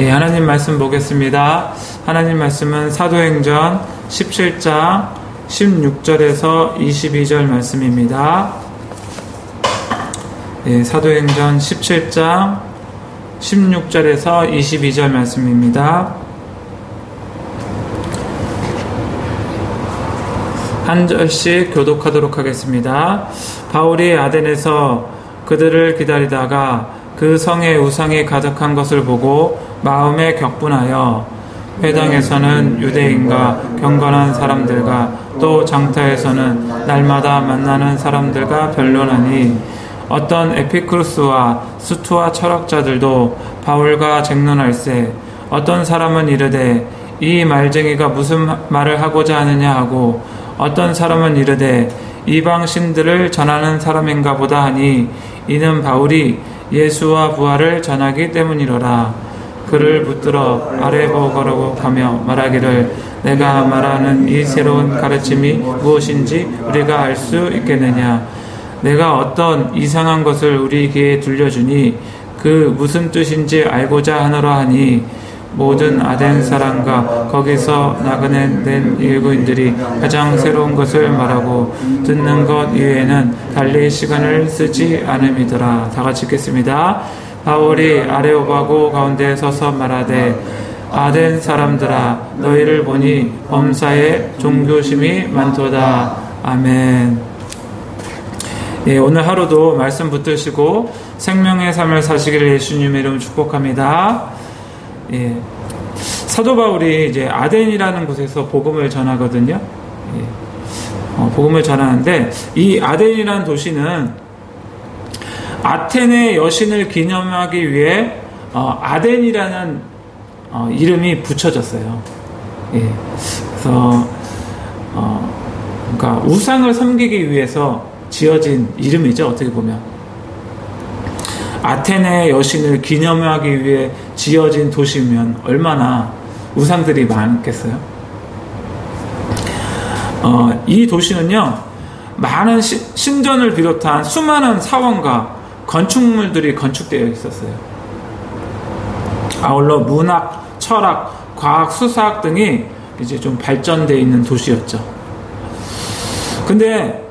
예, 하나님 말씀 보겠습니다. 하나님 말씀은 사도행전 17장 16절에서 22절 말씀입니다. 예, 사도행전 17장 16절에서 22절 말씀입니다. 한 절씩 교독하도록 하겠습니다. 바울이 아덴에서 그들을 기다리다가 그 성에 우상이 가득한 것을 보고 마음에 격분하여 회당에서는 유대인과 경건한 사람들과 또 장터에서는 날마다 만나는 사람들과 변론하니 어떤 에피쿠르스와 스투와 철학자들도 바울과 쟁론할세 어떤 사람은 이르되 이 말쟁이가 무슨 말을 하고자 하느냐 하고 어떤 사람은 이르되 이방 신들을 전하는 사람인가 보다 하니 이는 바울이 예수와 부활을 전하기 때문이로라. 그를 붙들어 아래 보고라고 가며 말하기를 내가 말하는 이 새로운 가르침이 무엇인지 우리가 알 수 있겠느냐. 내가 어떤 이상한 것을 우리 귀에 들려주니 그 무슨 뜻인지 알고자 하노라 하니 모든 아덴 사람과 거기서 나그네 된 일구인들이 가장 새로운 것을 말하고 듣는 것 이외에는 달리 시간을 쓰지 않음이더라. 다 같이 읽겠습니다. 바울이 아레오바고 가운데 서서 말하되 아덴 사람들아 너희를 보니 범사에 종교심이 많도다. 아멘. 예, 오늘 하루도 말씀 붙드시고 생명의 삶을 사시기를 예수님의 이름으로 축복합니다. 예, 사도 바울이 이제 아덴이라는 곳에서 복음을 전하거든요. 예, 복음을 전하는데 이 아덴이라는 도시는 아테네 여신을 기념하기 위해 아덴이라는 이름이 붙여졌어요. 예, 그래서 그러니까 우상을 섬기기 위해서 지어진 이름이죠. 어떻게 보면 아테네 여신을 기념하기 위해 지어진 도시면 얼마나 우상들이 많겠어요. 이 도시는요 많은 신전을 비롯한 수많은 사원과 건축물들이 건축되어 있었어요. 아울러 문학, 철학, 과학, 수사학 등이 이제 좀 발전되어 있는 도시였죠. 근데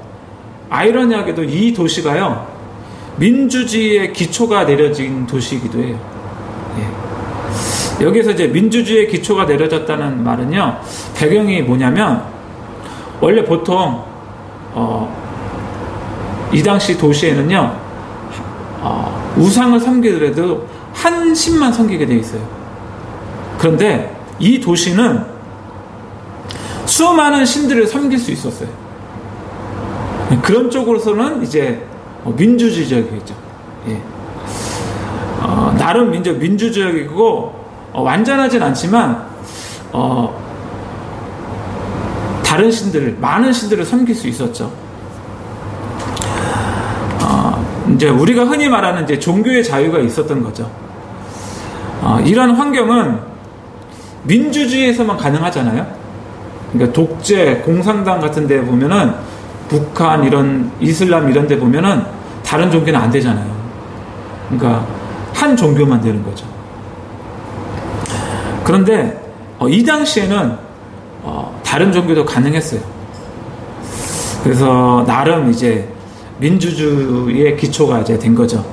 아이러니하게도 이 도시가요 민주주의의 기초가 내려진 도시이기도 해요. 예. 여기서 이제 민주주의의 기초가 내려졌다는 말은요 배경이 뭐냐면 원래 보통 이 당시 도시에는요 우상을 섬기더라도 한 신만 섬기게 돼 있어요. 그런데 이 도시는 수많은 신들을 섬길 수 있었어요. 그런 쪽으로서는 이제 민주주의적이겠죠. 예. 나름 민주주의적이고 완전하진 않지만 다른 신들을 많은 신들을 섬길 수 있었죠. 이제 우리가 흔히 말하는 이제 종교의 자유가 있었던 거죠. 이런 환경은 민주주의에서만 가능하잖아요. 그러니까 독재, 공산당 같은 데 보면은 북한 이런 이슬람 이런 데 보면은 다른 종교는 안 되잖아요. 그러니까 한 종교만 되는 거죠. 그런데 이 당시에는 다른 종교도 가능했어요. 그래서 나름 이제 민주주의의 기초가 이제 된 거죠.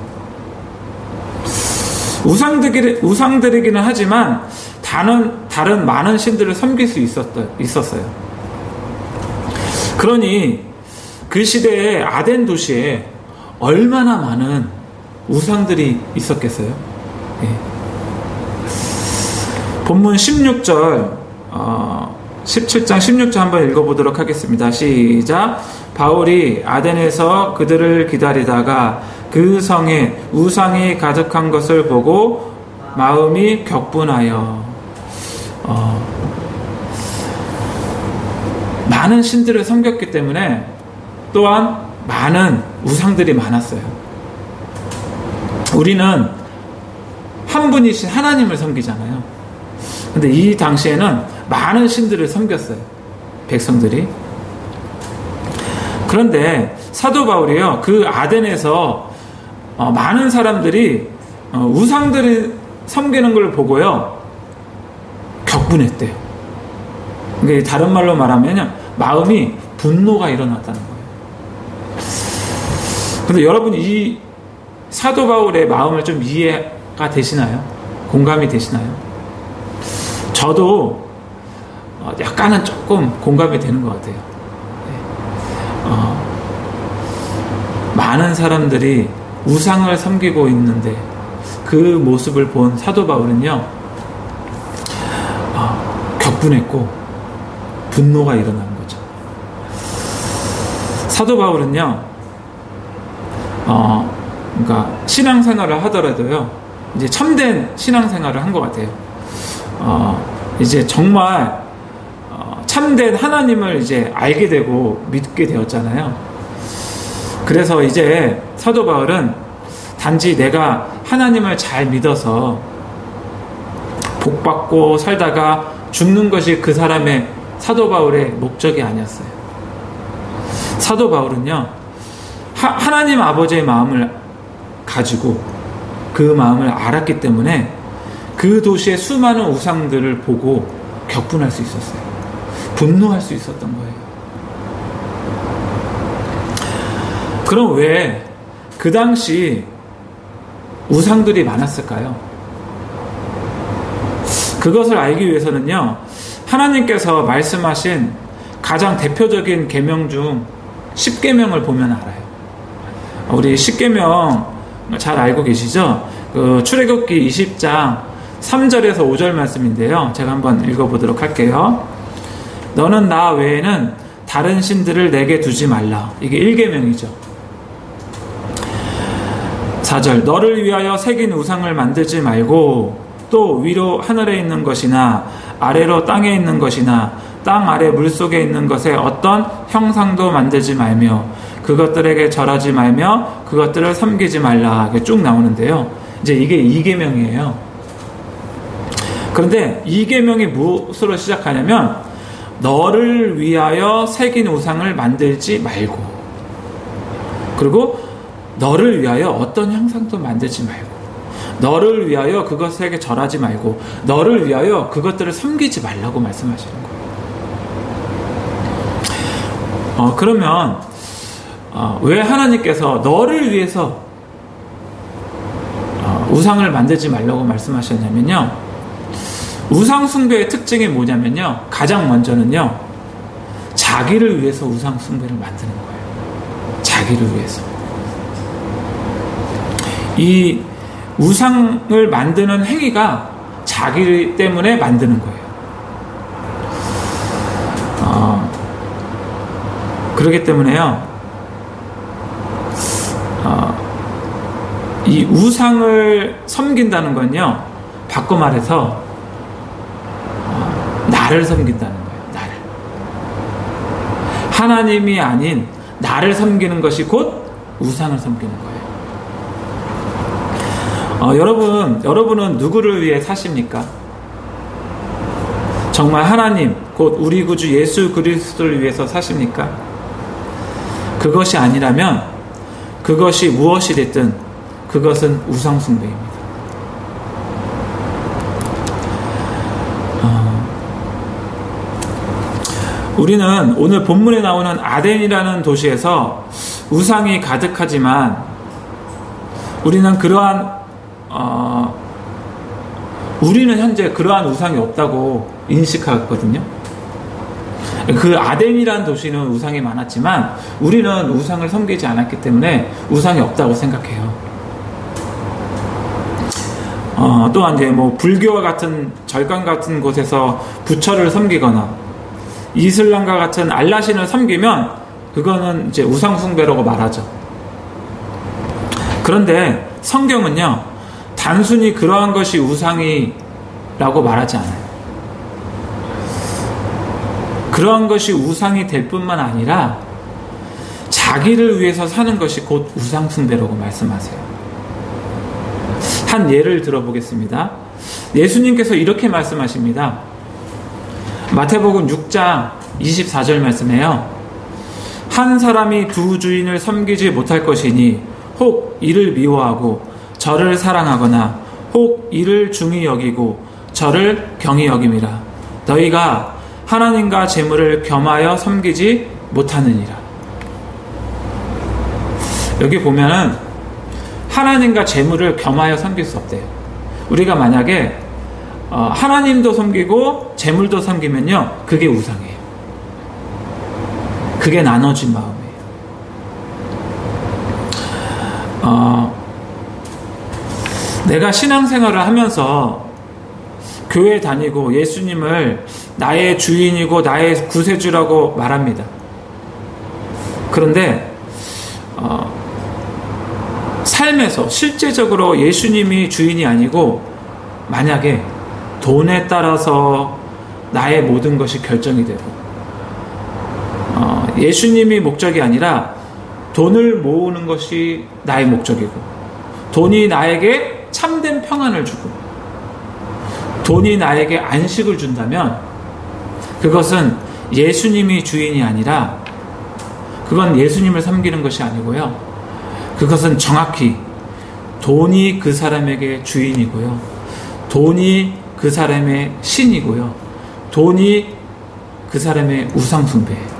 우상들이기는 하지만 다른 많은 신들을 섬길 수 있었어요. 그러니 그 시대의 아덴 도시에 얼마나 많은 우상들이 있었겠어요. 예. 본문 16절 17장 16절 한번 읽어보도록 하겠습니다. 시작. 바울이 아덴에서 그들을 기다리다가 그 성에 우상이 가득한 것을 보고 마음이 격분하여 많은 신들을 섬겼기 때문에 또한 많은 우상들이 많았어요. 우리는 한 분이신 하나님을 섬기잖아요. 근데 이 당시에는 많은 신들을 섬겼어요. 백성들이. 그런데 사도 바울이요 그 아덴에서 많은 사람들이 우상들을 섬기는 걸 보고요, 격분했대요. 그러니까 다른 말로 말하면 마음이 분노가 일어났다는 거예요. 근데 여러분, 이 사도 바울의 마음을 좀 이해가 되시나요? 공감이 되시나요? 저도 약간은 조금 공감이 되는 것 같아요. 많은 사람들이 우상을 섬기고 있는데 그 모습을 본 사도 바울은요, 격분했고 분노가 일어난 거죠. 사도 바울은요, 그러니까 신앙생활을 하더라도요, 이제 참된 신앙생활을 한 것 같아요. 이제 정말 참된 하나님을 이제 알게 되고 믿게 되었잖아요. 그래서 이제 사도 바울은 단지 내가 하나님을 잘 믿어서 복받고 살다가 죽는 것이 그 사람의, 사도 바울의 목적이 아니었어요. 사도 바울은요, 하나님 아버지의 마음을 가지고 그 마음을 알았기 때문에 그 도시의 수많은 우상들을 보고 격분할 수 있었어요. 분노할 수 있었던 거예요. 그럼 왜 그 당시 우상들이 많았을까요? 그것을 알기 위해서는요, 하나님께서 말씀하신 가장 대표적인 계명 중 10계명을 보면 알아요. 우리 10계명 잘 알고 계시죠? 그 출애굽기 20장 3절에서 5절 말씀인데요, 제가 한번 읽어보도록 할게요. 너는 나 외에는 다른 신들을 내게 두지 말라. 이게 1계명이죠. 4절, 너를 위하여 새긴 우상을 만들지 말고 또 위로 하늘에 있는 것이나 아래로 땅에 있는 것이나 땅 아래 물속에 있는 것에 어떤 형상도 만들지 말며 그것들에게 절하지 말며 그것들을 섬기지 말라. 이게 쭉 나오는데요, 이제 이게 2계명이에요. 그런데 2계명이 무엇으로 시작하냐면 너를 위하여 새긴 우상을 만들지 말고, 그리고 너를 위하여 어떤 형상도 만들지 말고, 너를 위하여 그것에게 절하지 말고, 너를 위하여 그것들을 섬기지 말라고 말씀하시는 거예요. 그러면 왜 하나님께서 너를 위해서 우상을 만들지 말라고 말씀하셨냐면요, 우상 숭배의 특징이 뭐냐면요, 가장 먼저는요, 자기를 위해서 우상 숭배를 만드는 거예요. 자기를 위해서. 이 우상을 만드는 행위가 자기 때문에 만드는 거예요. 그렇기 때문에요, 이 우상을 섬긴다는 건요, 바꿔 말해서 나를 섬긴다는 거예요. 나를. 하나님이 아닌 나를 섬기는 것이 곧 우상을 섬기는 거예요. 여러분은 누구를 위해 사십니까? 정말 하나님, 곧 우리 구주 예수 그리스도를 위해서 사십니까? 그것이 아니라면 그것이 무엇이 됐든 그것은 우상 숭배입니다. 우리는 오늘 본문에 나오는 아덴이라는 도시에서 우상이 가득하지만 우리는 우리는 현재 그러한 우상이 없다고 인식하거든요. 그 아덴이라는 도시는 우상이 많았지만 우리는 우상을 섬기지 않았기 때문에 우상이 없다고 생각해요. 또한 이제 불교와 같은 절간 같은 곳에서 부처를 섬기거나 이슬람과 같은 알라신을 섬기면 그거는 이제 우상 숭배라고 말하죠. 그런데 성경은요, 단순히 그러한 것이 우상이라고 말하지 않아요. 그러한 것이 우상이 될 뿐만 아니라 자기를 위해서 사는 것이 곧 우상 숭배라고 말씀하세요. 한 예를 들어보겠습니다. 예수님께서 이렇게 말씀하십니다. 마태복음 6장 24절 말씀에요. 한 사람이 두 주인을 섬기지 못할 것이니 혹 이를 미워하고 저를 사랑하거나 혹 이를 중히 여기고 저를 경히 여김이라. 너희가 하나님과 재물을 겸하여 섬기지 못하느니라. 여기 보면은 하나님과 재물을 겸하여 섬길 수 없대요. 우리가 만약에 하나님도 섬기고 재물도 섬기면요, 그게 우상이에요. 그게 나눠진 마음이에요. 내가 신앙생활을 하면서 교회 다니고 예수님을 나의 주인이고 나의 구세주라고 말합니다. 그런데 삶에서 실제적으로 예수님이 주인이 아니고 만약에 돈에 따라서 나의 모든 것이 결정이 되고 예수님이 목적이 아니라 돈을 모으는 것이 나의 목적이고 돈이 나에게 참된 평안을 주고 돈이 나에게 안식을 준다면 그것은 예수님이 주인이 아니라 그건 예수님을 섬기는 것이 아니고요. 그것은 정확히 돈이 그 사람에게 주인이고요. 돈이 그 사람의 신이고요. 돈이 그 사람의 우상숭배예요.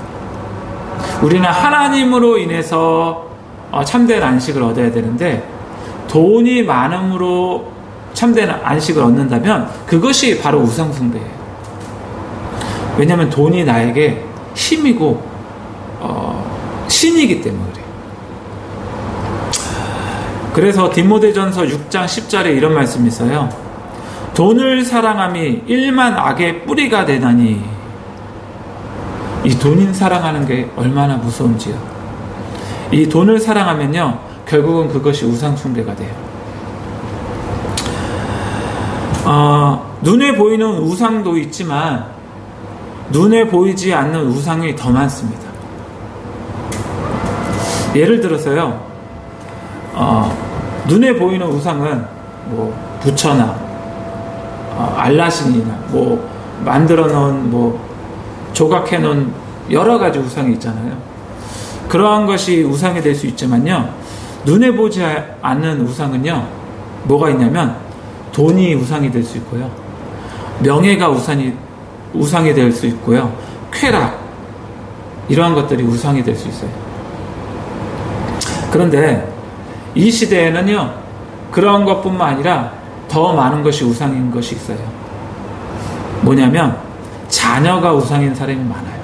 우리는 하나님으로 인해서 참된 안식을 얻어야 되는데 돈이 많음으로 참된 안식을 얻는다면 그것이 바로 우상숭배예요. 왜냐하면 돈이 나에게 힘이고 신이기 때문에 그래요. 그래서 디모데전서 6장 10절에 이런 말씀이 있어요. 돈을 사랑함이 일만 악의 뿌리가 되나니. 이 돈인 사랑하는 게 얼마나 무서운지요. 이 돈을 사랑하면요, 결국은 그것이 우상숭배가 돼요. 눈에 보이는 우상도 있지만 눈에 보이지 않는 우상이 더 많습니다. 예를 들어서요, 눈에 보이는 우상은 뭐 부처나 알라신이나 뭐 만들어 놓은 뭐 조각해 놓은 여러 가지 우상이 있잖아요. 그러한 것이 우상이 될 수 있지만요, 눈에 보지 않는 우상은요, 뭐가 있냐면 돈이 우상이 될 수 있고요, 명예가 우상이 될 수 있고요, 쾌락, 이러한 것들이 우상이 될 수 있어요. 그런데 이 시대에는요, 그런 것뿐만 아니라 더 많은 것이 우상인 것이 있어요. 뭐냐면 자녀가 우상인 사람이 많아요.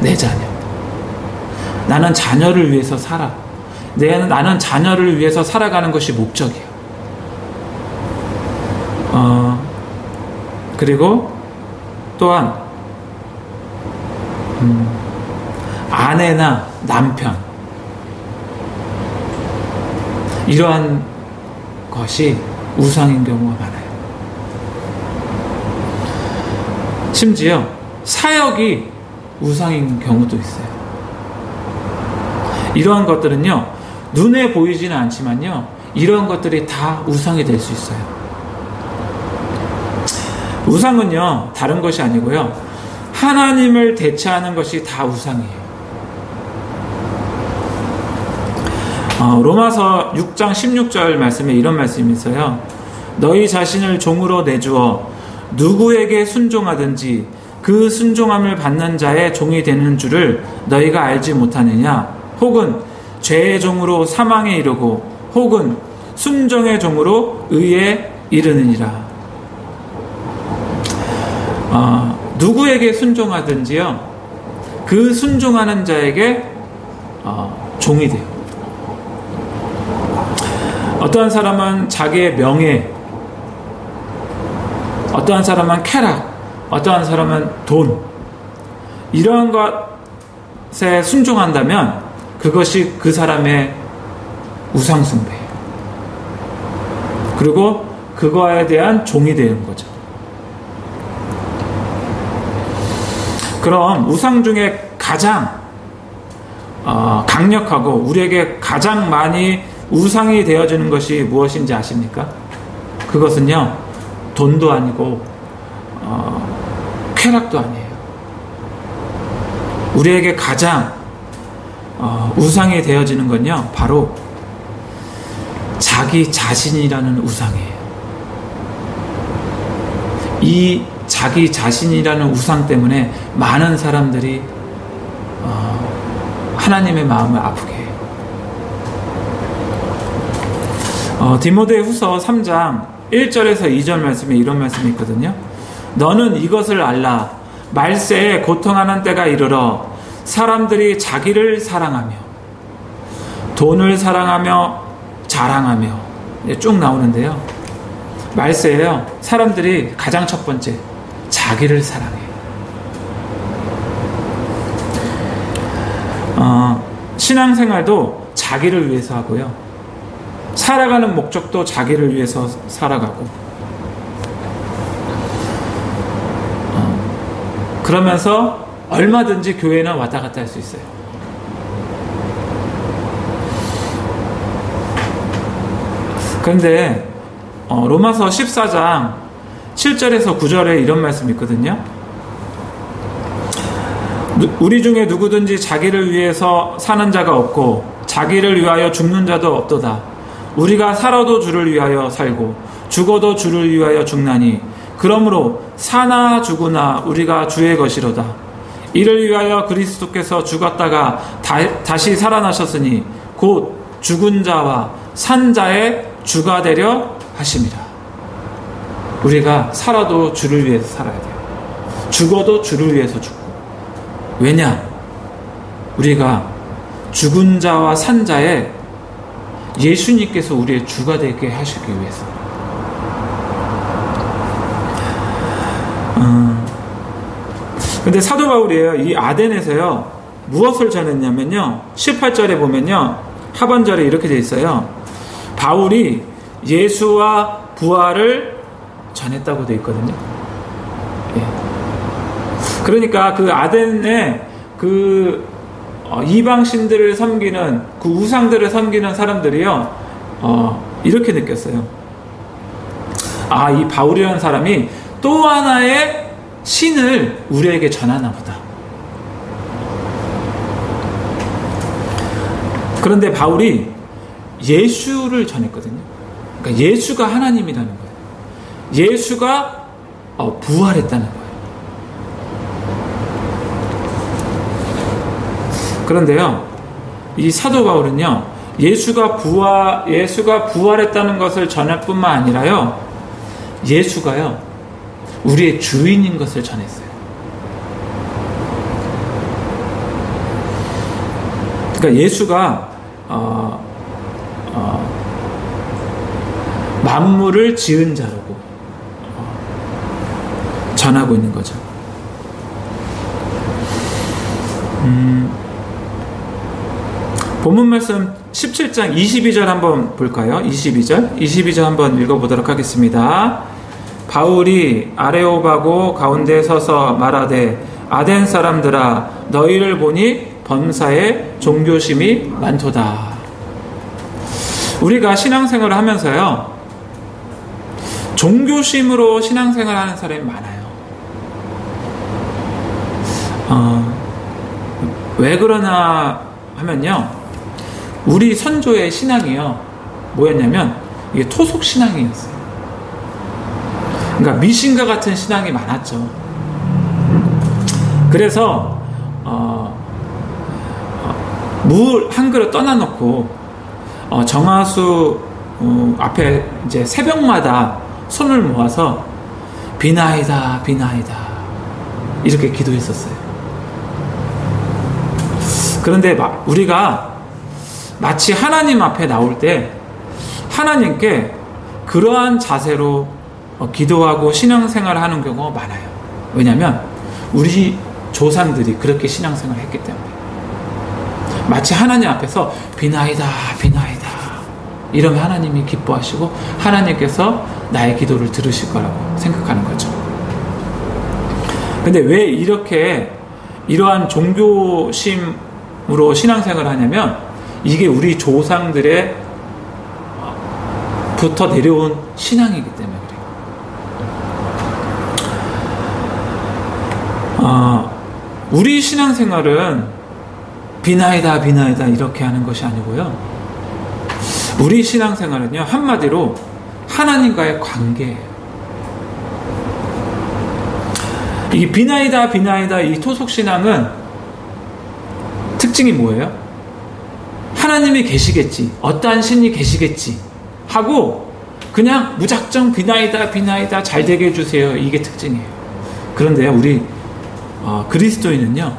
내 자녀. 나는 자녀를 위해서 살아. 나는 자녀를 위해서 살아가는 것이 목적이에요. 그리고 또한 아내나 남편, 이러한 것이 우상인 경우가 많아요. 심지어 사역이 우상인 경우도 있어요. 이러한 것들은요, 눈에 보이지는 않지만요, 이러한 것들이 다 우상이 될 수 있어요. 우상은요, 다른 것이 아니고요, 하나님을 대체하는 것이 다 우상이에요. 로마서 6장 16절 말씀에 이런 말씀이 있어요. 너희 자신을 종으로 내주어 누구에게 순종하든지 그 순종함을 받는 자의 종이 되는 줄을 너희가 알지 못하느냐? 혹은 죄의 종으로 사망에 이르고 혹은 순종의 종으로 의에 이르느니라. 누구에게 순종하든지요, 그 순종하는 자에게 종이 돼요. 어떠한 사람은 자기의 명예, 어떠한 사람은 쾌락, 어떠한 사람은 돈, 이러한 것에 순종한다면 그것이 그 사람의 우상숭배예요. 그리고 그거에 대한 종이 되는 거죠. 그럼 우상 중에 가장 강력하고 우리에게 가장 많이 우상이 되어지는 것이 무엇인지 아십니까? 그것은요, 돈도 아니고 쾌락도 아니에요. 우리에게 가장 우상이 되어지는 건요, 바로 자기 자신이라는 우상이에요. 이 자기 자신이라는 우상 때문에 많은 사람들이 하나님의 마음을 아프게 해요. 디모데후서 3장 1절에서 2절 말씀에 이런 말씀이 있거든요. 너는 이것을 알라. 말세에 고통하는 때가 이르러 사람들이 자기를 사랑하며 돈을 사랑하며 자랑하며 쭉 나오는데요. 말세에요. 사람들이 가장 첫 번째 자기를 사랑해요. 신앙생활도 자기를 위해서 하고요. 살아가는 목적도 자기를 위해서 살아가고 그러면서 얼마든지 교회는 왔다 갔다 할 수 있어요. 그런데 로마서 14장 7절에서 9절에 이런 말씀이 있거든요. 우리 중에 누구든지 자기를 위해서 사는 자가 없고 자기를 위하여 죽는 자도 없도다. 우리가 살아도 주를 위하여 살고 죽어도 주를 위하여 죽나니 그러므로 사나 죽으나 우리가 주의 것이로다. 이를 위하여 그리스도께서 죽었다가 다시 살아나셨으니 곧 죽은 자와 산 자의 주가 되려 하심이라. 우리가 살아도 주를 위해서 살아야 돼요. 죽어도 주를 위해서 죽고. 왜냐? 우리가 죽은 자와 산 자의 예수님께서 우리의 주가 되게 하시기 위해서. 근데 사도 바울이에요. 이 아덴에서요. 무엇을 전했냐면요. 18절에 보면요. 하반절에 이렇게 돼 있어요. 바울이 예수와 부활을 전했다고 돼 있거든요. 예. 그러니까 그 아덴에 그 이방신들을 섬기는 그 우상들을 섬기는 사람들이요. 이렇게 느꼈어요. 아, 이 바울이라는 사람이 또 하나의 신을 우리에게 전하나 보다. 그런데 바울이 예수를 전했거든요. 그러니까 예수가 하나님이라는 거예요. 예수가 부활했다는 거예요. 그런데요, 이 사도 바울은요, 예수가 부활했다는 것을 전할 뿐만 아니라요, 예수가요, 우리의 주인인 것을 전했어요. 그러니까 예수가 만물을 지은 자라고 전하고 있는 거죠. 본문 말씀 17장 22절 한번 볼까요? 22절 한번 읽어보도록 하겠습니다. 바울이 아레오바고 가운데 서서 말하되 아덴 사람들아 너희를 보니 범사에 종교심이 많도다. 우리가 신앙생활을 하면서요, 종교심으로 신앙생활을 하는 사람이 많아요. 왜 그러나 하면요, 우리 선조의 신앙이요, 뭐였냐면 이게 토속 신앙이었어요. 그러니까 미신과 같은 신앙이 많았죠. 그래서 물 한 그릇 떠나놓고 정화수 앞에 이제 새벽마다 손을 모아서 비나이다 비나이다 이렇게 기도했었어요. 그런데 우리가 마치 하나님 앞에 나올 때 하나님께 그러한 자세로 기도하고 신앙생활을 하는 경우가 많아요. 왜냐하면 우리 조상들이 그렇게 신앙생활을 했기 때문에. 마치 하나님 앞에서 비나이다 비나이다 이러면 하나님이 기뻐하시고 하나님께서 나의 기도를 들으실 거라고 생각하는 거죠. 근데 왜 이렇게 이러한 종교심으로 신앙생활을 하냐면 이게 우리 조상들의 부터 내려온 신앙이기 때문에 그래요. 우리 신앙생활은 비나이다 비나이다 이렇게 하는 것이 아니고요. 우리 신앙생활은요, 한마디로 하나님과의 관계예요. 이 비나이다 이 토속신앙은 특징이 뭐예요? 하나님이 계시겠지, 어떠한 신이 계시겠지 하고 그냥 무작정 비나이다 잘 되게 해주세요. 이게 특징이에요. 그런데요, 우리 그리스도인은요,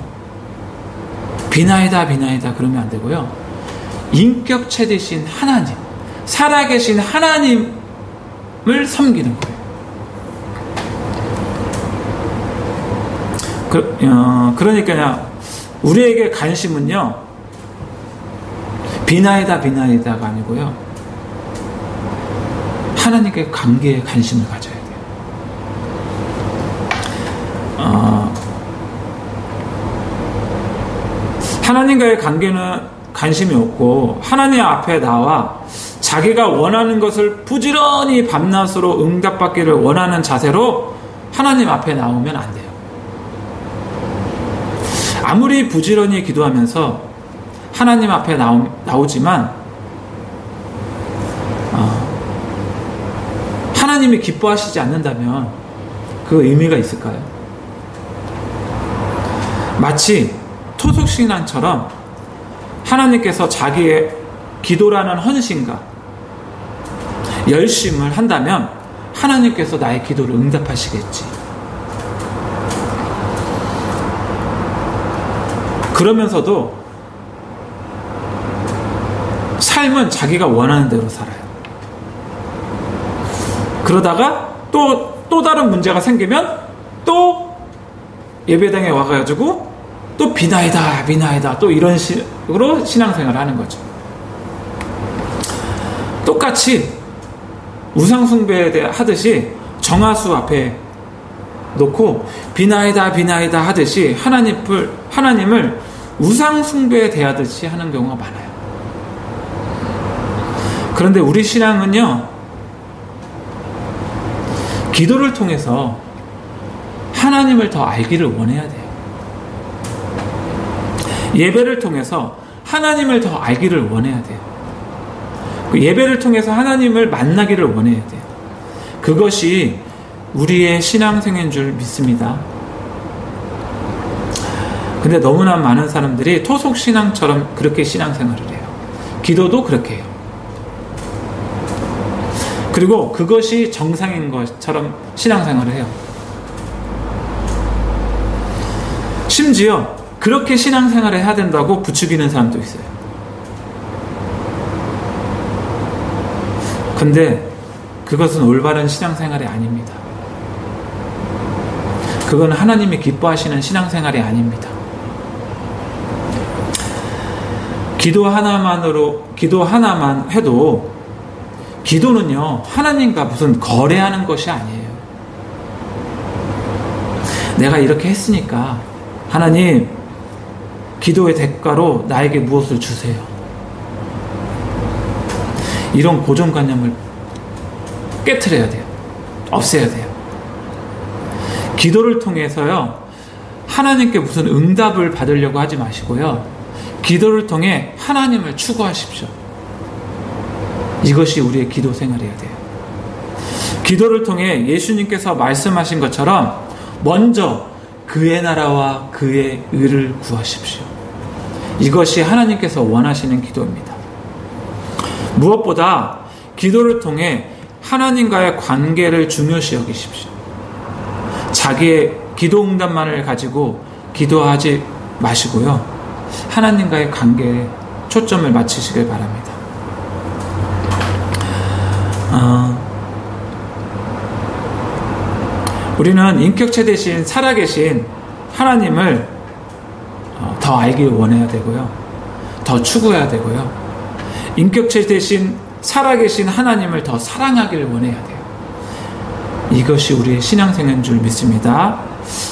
비나이다 그러면 안 되고요, 인격체 되신 하나님, 살아계신 하나님을 섬기는 거예요. 그러니까요, 우리에게 관심은요, 비나이다가 아니고요, 하나님과의 관계에 관심을 가져야 돼요. 하나님과의 관계는 관심이 없고 하나님 앞에 나와 자기가 원하는 것을 부지런히 밤낮으로 응답받기를 원하는 자세로 하나님 앞에 나오면 안 돼요. 아무리 부지런히 기도하면서 하나님 앞에 나오지만 하나님이 기뻐하시지 않는다면 그 의미가 있을까요? 마치 토속신앙처럼 하나님께서 자기의 기도라는 헌신과 열심을 한다면 하나님께서 나의 기도를 응답하시겠지. 그러면서도 삶은 자기가 원하는 대로 살아요. 그러다가 또 다른 문제가 생기면 또 예배당에 와가지고 또 비나이다 또 이런 식으로 신앙생활을 하는 거죠. 똑같이 우상숭배 하듯이 정화수 앞에 놓고 비나이다 하듯이 하나님을 우상숭배에 대하듯이 하는 경우가 많아요. 그런데 우리 신앙은요, 기도를 통해서 하나님을 더 알기를 원해야 돼요. 예배를 통해서 하나님을 더 알기를 원해야 돼요. 예배를 통해서 하나님을 만나기를 원해야 돼요. 그것이 우리의 신앙생인 줄 믿습니다. 근데 너무나 많은 사람들이 토속신앙처럼 그렇게 신앙생활을 해요. 기도도 그렇게 해요. 그리고 그것이 정상인 것처럼 신앙생활을 해요. 심지어 그렇게 신앙생활을 해야 된다고 부추기는 사람도 있어요. 근데 그것은 올바른 신앙생활이 아닙니다. 그건 하나님이 기뻐하시는 신앙생활이 아닙니다. 기도 하나만 해도 기도는요, 하나님과 무슨 거래하는 것이 아니에요. 내가 이렇게 했으니까 하나님, 기도의 대가로 나에게 무엇을 주세요. 이런 고정관념을 깨트려야 돼요. 없애야 돼요. 기도를 통해서요, 하나님께 무슨 응답을 받으려고 하지 마시고요, 기도를 통해 하나님을 추구하십시오. 이것이 우리의 기도 생활이어야 돼요. 기도를 통해 예수님께서 말씀하신 것처럼 먼저 그의 나라와 그의 의를 구하십시오. 이것이 하나님께서 원하시는 기도입니다. 무엇보다 기도를 통해 하나님과의 관계를 중요시 여기십시오. 자기의 기도 응답만을 가지고 기도하지 마시고요, 하나님과의 관계에 초점을 맞추시길 바랍니다. 우리는 인격체 대신 살아계신 하나님을 더 알길 원해야 되고요, 더 추구해야 되고요, 인격체 대신 살아계신 하나님을 더 사랑하기를 원해야 돼요. 이것이 우리의 신앙생활인 줄 믿습니다.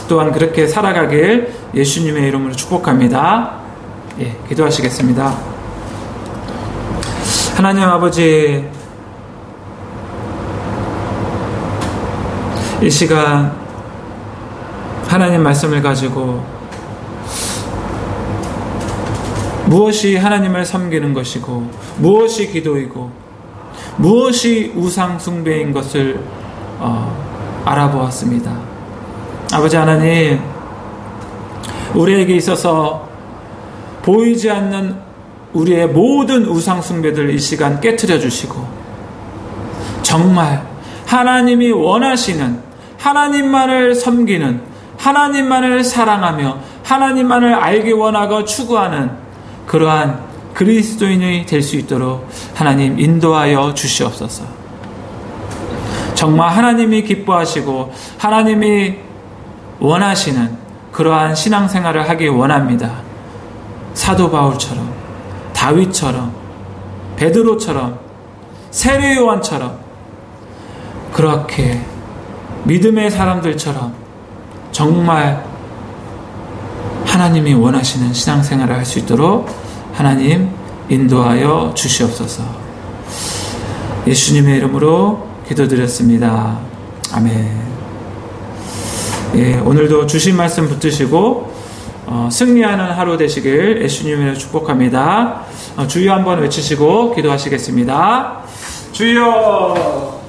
또한 그렇게 살아가길 예수님의 이름으로 축복합니다. 예, 기도하시겠습니다. 하나님 아버지, 이 시간 하나님 말씀을 가지고 무엇이 하나님을 섬기는 것이고 무엇이 기도이고 무엇이 우상 숭배인 것을 알아보았습니다. 아버지 하나님, 우리에게 있어서 보이지 않는 우리의 모든 우상 숭배들 이 시간 깨트려 주시고, 정말 하나님이 원하시는, 하나님만을 섬기는, 하나님만을 사랑하며 하나님만을 알기 원하고 추구하는 그러한 그리스도인이 될 수 있도록 하나님 인도하여 주시옵소서. 정말 하나님이 기뻐하시고 하나님이 원하시는 그러한 신앙생활을 하기 원합니다. 사도 바울처럼, 다윗처럼, 베드로처럼, 세례 요한처럼, 그렇게 믿음의 사람들처럼 정말 하나님이 원하시는 신앙생활을 할 수 있도록 하나님 인도하여 주시옵소서. 예수님의 이름으로 기도드렸습니다. 아멘. 예, 오늘도 주신 말씀 붙드시고 승리하는 하루 되시길 예수님으로 축복합니다. 주여 한번 외치시고 기도하시겠습니다. 주여.